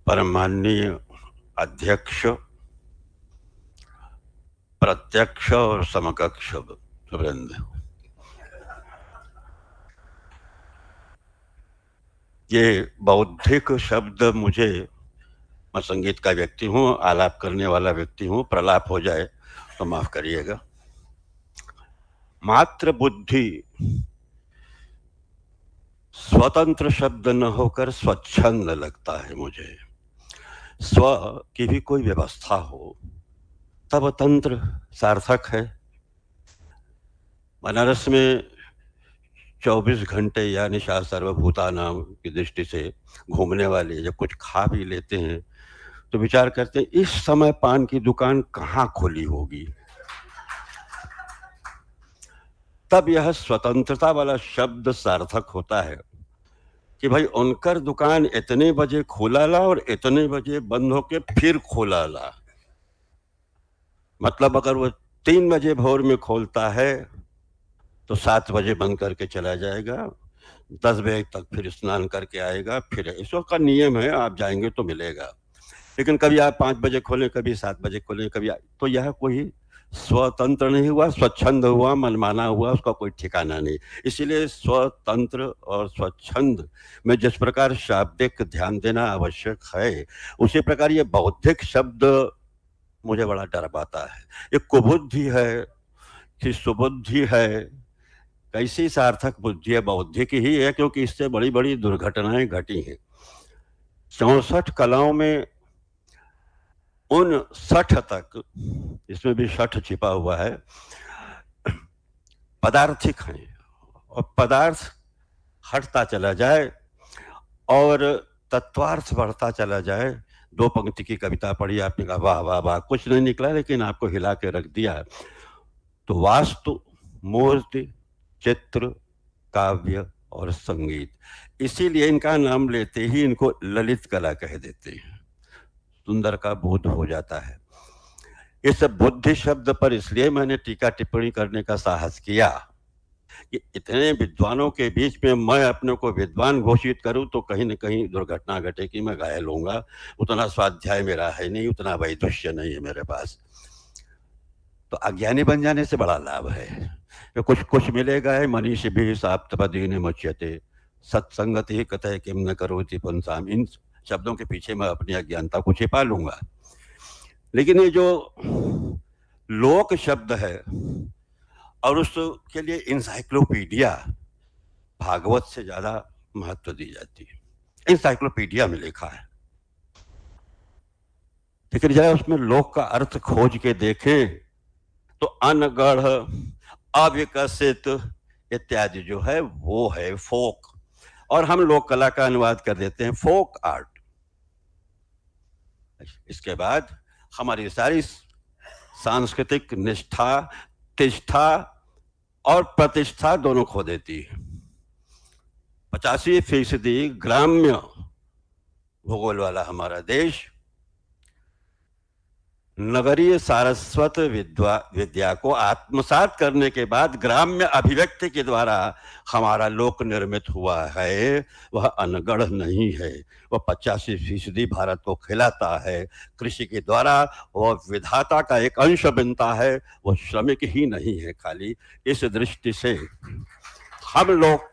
परमाननीय अध्यक्ष, प्रत्यक्ष और समकक्ष वृंद, ये बौद्धिक शब्द मुझे, मैं संगीत का व्यक्ति हूँ, आलाप करने वाला व्यक्ति हूँ, प्रलाप हो जाए तो माफ करिएगा। मात्र बुद्धि स्वतंत्र शब्द न होकर स्वच्छंद लगता है मुझे। स्व की भी कोई व्यवस्था हो तब तंत्र सार्थक है। बनारस में 24 घंटे यानी शाह सर्वभूतानाम की दृष्टि से घूमने वाले जब कुछ खा भी लेते हैं तो विचार करते हैं इस समय पान की दुकान कहाँ खोली होगी। तब यह स्वतंत्रता वाला शब्द सार्थक होता है कि भाई उनकर दुकान इतने बजे खोला ला और इतने बजे बंद होके फिर खोला ला। मतलब अगर वो 3 बजे भोर में खोलता है तो 7 बजे बंद करके चला जाएगा, 10 बजे तक फिर स्नान करके आएगा, फिर ईश्वर का नियम है, आप जाएंगे तो मिलेगा। लेकिन कभी आप 5 बजे खोलें, कभी 7 बजे खोलें, कभी तो यह कोई स्वतंत्र नहीं हुआ, स्वच्छंद हुआ, मनमाना हुआ, उसका कोई ठिकाना नहीं। इसीलिए स्वतंत्र और स्वच्छंद में जिस प्रकार शाब्दिक ध्यान देना आवश्यक है, उसी प्रकार ये बौद्धिक शब्द मुझे बड़ा डर पाता है। ये कुबुद्धि है कि सुबुद्धि है, कैसी सार्थक बुद्धि है? बौद्धिक ही है, क्योंकि इससे बड़ी बड़ी दुर्घटनाएं घटी हैं। 64 कलाओं में उन 60 तक, इसमें भी 60 छिपा हुआ है, पदार्थिक हैं। और पदार्थ हटता चला जाए और तत्वार्थ बढ़ता चला जाए। 2 पंक्ति की कविता पढ़ी आपने, कहा वाह वाह वाह, कुछ नहीं निकला लेकिन आपको हिला के रख दिया। तो वास्तु, मूर्ति, चित्र, काव्य और संगीत, इसीलिए इनका नाम लेते ही इनको ललित कला कह देते हैं। सुंदर का बोध हो जाता है। इस बुद्धि शब्द पर इसलिए मैंने टीका टिप्पणी करने का साहस किया कि इतने विद्वानों के बीच में मैं अपने को विद्वान घोषित करूं तो कहीं न कहीं दुर्घटना घटे कि मैं घायल होऊंगा। उतना स्वाध्याय मेरा है नहीं, उतना वैदुष्य नहीं है मेरे पास। तो अज्ञानी बन जाने से बड़ा लाभ है कि कुछ कुछ मिलेगा है। मनीष भी साप्तपदीन मुच्यते सत्संगति कतः किम न करोति पुंसाम। इन शब्दों के पीछे मैं अपनी अज्ञानता को छिपा लूंगा। लेकिन ये जो लोक शब्द है और उसके लिए इंसाइक्लोपीडिया, भागवत से ज्यादा महत्व दी जाती है। इंसाइक्लोपीडिया में लिखा है, लेकिन जरा उसमें लोक का अर्थ खोज के देखें तो अनगढ़, अविकसित इत्यादि जो है वो है फोक, और हम लोक कला का अनुवाद कर देते हैं फोक आर्ट। इसके बाद हमारी सारी सांस्कृतिक निष्ठा, तिष्ठा और प्रतिष्ठा दोनों खो देती है। 85% ग्राम्य भूगोल वाला हमारा देश नगरीय सारस्वत विद्या को आत्मसात करने के बाद ग्राम्य अभिव्यक्ति के द्वारा हमारा लोक निर्मित हुआ है, वह अनगढ़ नहीं है। वह 85% भारत को खिलाता है। कृषि के द्वारा वह विधाता का एक अंश बनता है, वह श्रमिक ही नहीं है खाली। इस दृष्टि से हम लोग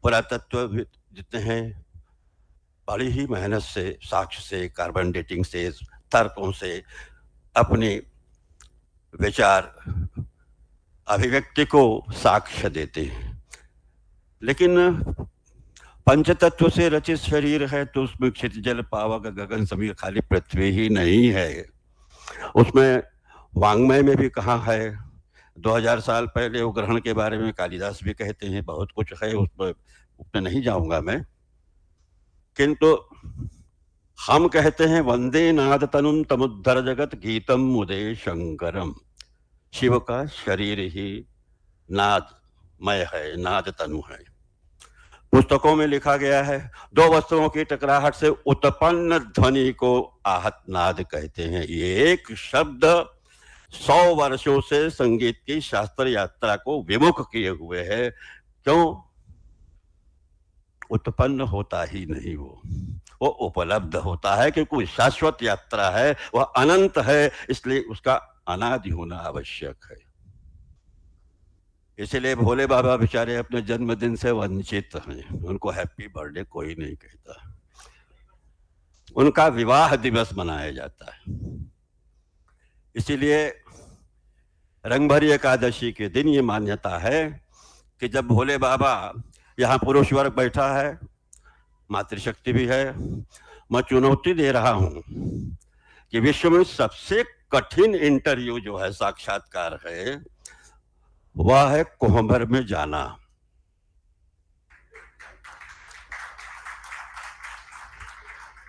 पुरातत्व जितने हैं, बड़ी ही मेहनत से, साक्ष्य से, कार्बन डेटिंग से, तर्कों से अपनी विचार अभिव्यक्ति को साक्ष्य देते हैं। लेकिन पंचतत्व से रचित शरीर है तो उसमें क्षितिज जल पावक गगन समीर खाली पृथ्वी ही नहीं है। उसमें वांग्मय में भी कहा है, 2000 साल पहले वो ग्रहण के बारे में कालिदास भी कहते हैं, बहुत कुछ है उसमें नहीं जाऊंगा मैं। किंतु हम कहते हैं वंदे नाद तनुम तमुद्धर जगत गीतम मुदे शंकरम। शिव का शरीर ही नादमय है, नाद तनु है। पुस्तकों में लिखा गया है, 2 वस्तुओं की टकराहट से उत्पन्न ध्वनि को आहत नाद कहते हैं। ये एक शब्द 100 वर्षों से संगीत की शास्त्र यात्रा को विमुख किए हुए है। क्यों? उत्पन्न होता ही नहीं, वो उपलब्ध होता है, क्योंकि कोई शाश्वत यात्रा है, वह अनंत है, इसलिए उसका अनादि होना आवश्यक है। इसलिए भोले बाबा बेचारे अपने जन्मदिन से वंचित हैं, उनको हैप्पी बर्थडे कोई नहीं कहता। उनका विवाह दिवस मनाया जाता है। इसीलिए रंगभरी एकादशी के दिन ये मान्यता है कि जब भोले बाबा, यहाँ पुरुष वर्ग बैठा है, मातृशक्ति भी है, मैं चुनौती दे रहा हूं कि विश्व में सबसे कठिन इंटरव्यू जो है, साक्षात्कार है, वह है कोहबर में जाना।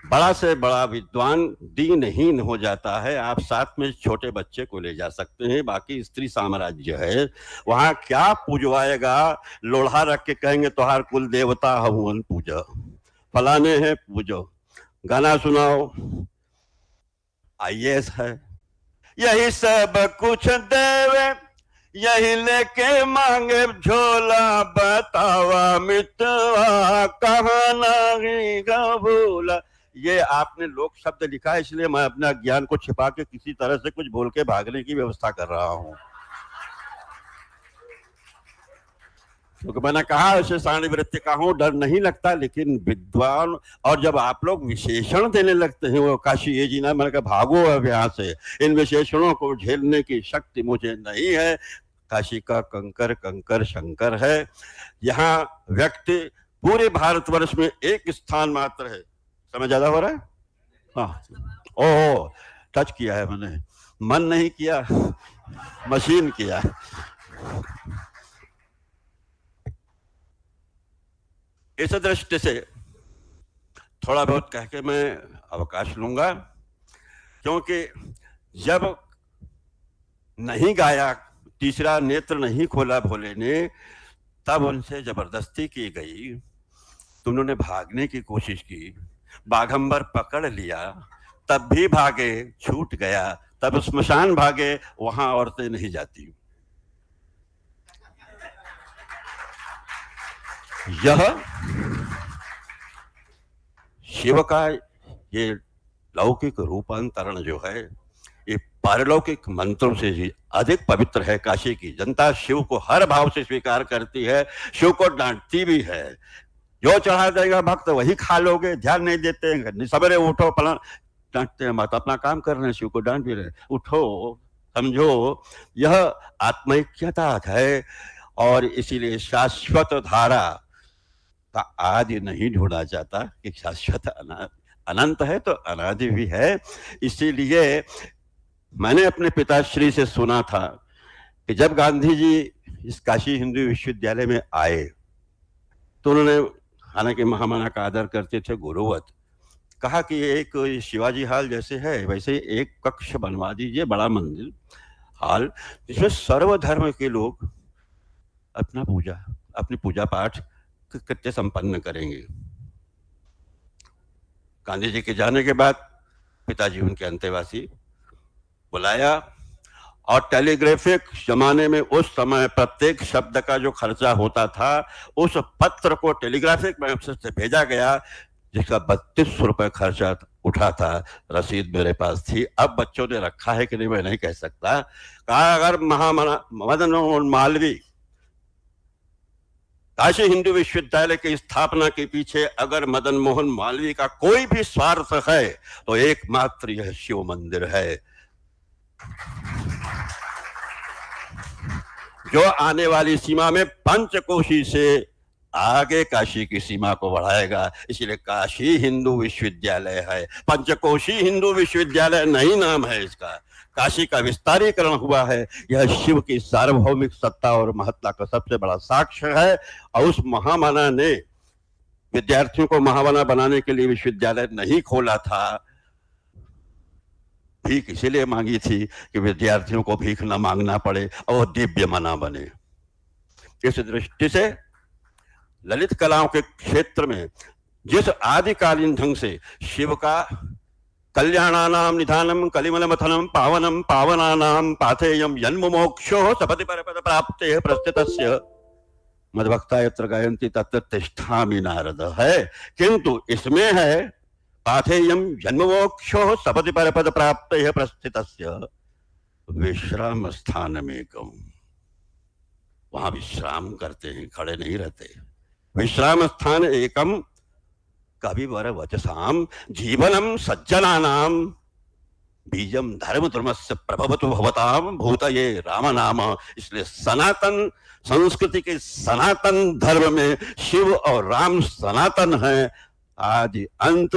बड़ा से बड़ा विद्वान दीनहीन हो जाता है, आप साथ में छोटे बच्चे को ले जा सकते हैं, बाकी स्त्री साम्राज्य है, वहां क्या पूजवाएगा? लोढ़ा रख के कहेंगे तोहार कुल देवता हवन पूजा, फलाने हैं पूजो, गाना सुनाओ, आईएएस है, यही सब कुछ देवे, यही लेके मांगे झोला, बतावा मितवा कहाँ नहीं भूला। ये आपने लोक शब्द लिखा है, इसलिए मैं अपना ज्ञान को छिपा के किसी तरह से कुछ बोल के भागने की व्यवस्था कर रहा हूं, क्योंकि मैंने कहा ऐसे साणी वृत्ति का हूं, डर नहीं लगता, लेकिन विद्वान, और जब आप लोग विशेषण देने लगते हैं, वो काशी ये जी ना, मैंने कहा भागो अब यहाँ से, इन विशेषणों को झेलने की शक्ति मुझे नहीं है। काशी का कंकर कंकर शंकर है। यहाँ व्यक्ति पूरे भारतवर्ष में एक स्थान मात्र है। समय ज्यादा हो रहा है? हाँ, ओह टच किया है मैंने, मन नहीं किया, मशीन किया। इस दृष्टि से थोड़ा बहुत कह के मैं अवकाश लूंगा, क्योंकि जब नहीं गाया, तीसरा नेत्र नहीं खोला भोले ने, तब उनसे जबरदस्ती की गई, तो उन्होंने भागने की कोशिश की, बाघंबर पकड़ लिया, तब भी भागे, छूट गया, तब स्मशान भागे, वहां औरतें नहीं जाती। यह शिव का ये लौकिक रूपांतरण जो है, ये पारलौकिक मंत्रों से ही अधिक पवित्र है। काशी की जनता शिव को हर भाव से स्वीकार करती है, शिव को डांटती भी है। जो चढ़ा देगा भक्त वही खा लोगे, ध्यान नहीं देते हैं, सवेरे उठो फला, डांटते हैं, मत अपना काम कर रहे हैं, शिव को डांट भी रहे, उठो समझो। यह आत्मैक्यता है, और इसीलिए शाश्वत धारा का आदि नहीं ढूंढा जाता, कि शाश्वत अनंत है तो अनादि भी है। इसीलिए मैंने अपने पिताश्री से सुना था कि जब गांधी जी इस काशी हिंदू विश्वविद्यालय में आए, तो उन्होंने, हालांकि महामना का आदर करते थे गुरुवत, कहा कि एक शिवाजी हाल जैसे है वैसे एक कक्ष बनवा दीजिए, बड़ा मंदिर हाल, जिसमें सर्वधर्म के लोग अपनी पूजा पाठ कृत्य संपन्न करेंगे। गांधी जी के जाने के बाद पिताजी उनके अंतेवासी बुलाया, और टेलीग्राफिक जमाने में उस समय प्रत्येक शब्द का जो खर्चा होता था, उस पत्र को टेलीग्राफिक मैसेज से भेजा गया, जिसका 32 रुपए खर्चा उठा था। रसीद मेरे पास थी, अब बच्चों ने रखा है कि नहीं मैं नहीं कह सकता। कहा अगर मदन मोहन मालवीय काशी हिंदू विश्वविद्यालय की स्थापना के पीछे अगर मदन मोहन मालवीय का कोई भी स्वार्थ है, तो एकमात्र यह शिव मंदिर है, जो आने वाली सीमा में पंचकोशी से आगे काशी की सीमा को बढ़ाएगा। इसलिए काशी हिंदू विश्वविद्यालय है, पंचकोशी हिंदू विश्वविद्यालय नहीं नाम है इसका। काशी का विस्तारीकरण हुआ है, यह शिव की सार्वभौमिक सत्ता और महत्ता का सबसे बड़ा साक्ष्य है। और उस महामना ने विद्यार्थियों को महामना बनाने के लिए विश्वविद्यालय नहीं खोला था, भीख इसीलिए मांगी थी कि विद्यार्थियों को भीख न मांगना पड़े और दिव्य मना बने। इस दृष्टि से ललित कलाओं के क्षेत्र में जिस आदिकालीन ढंग से शिव का कल्याणानाम निधानम कलिमल मथनम पावनम पावनानाम पाथेयम जन्म मोक्षो सपति परपद प्राप्ते प्रस्थितस्य, मद्भक्ता यत्र गायन्ति तत्र तिष्ठामि नारद है, किंतु इसमें है पाथेयम जन्ममोक्षो सपदि परपद प्राप्त प्रस्थितस्य विश्राम स्थान में कम। वहां विश्राम करते हैं, खड़े नहीं रहते। विश्राम स्थान एकम कविवर वचसाम जीवनम सज्जनानाम बीजम धर्म धर्मस्य प्रभवतु भवताम भूतये राम नाम। इसलिए सनातन संस्कृति के सनातन धर्म में शिव और राम सनातन है, आदि अंत।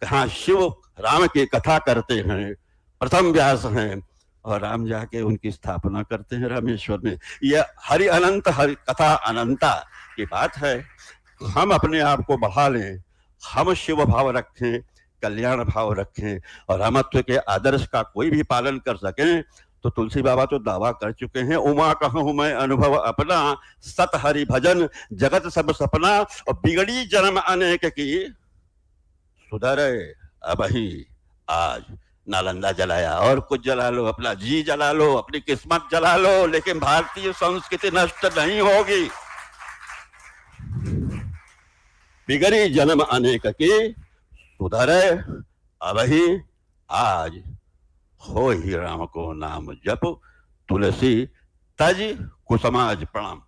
कहाँ शिव राम की कथा करते हैं, प्रथम व्यास हैं, और राम जाके उनकी स्थापना करते हैं रामेश्वर में। यह हरि अनंत हरि कथा अनंता की बात है। हम अपने आप को बढ़ा लें, हम शिव भाव रखें, कल्याण भाव रखें, और रामत्व के आदर्श का कोई भी पालन कर सकें तो तुलसी बाबा तो दावा कर चुके हैं, उमा कहूं मैं अनुभव अपना, सत हरि भजन जगत सब सपना। और बिगड़ी जन्म अनेक की सुधरे अब ही आज। नालंदा जलाया और कुछ जला लो, अपना जी जला लो, अपनी किस्मत जला लो, लेकिन भारतीय संस्कृति नष्ट नहीं होगी। बिगड़ी जन्म अनेक की सुधरे अब ही आज। हो ही राम को नाम जप, तुलसी तज कुसमाज प्रणाम।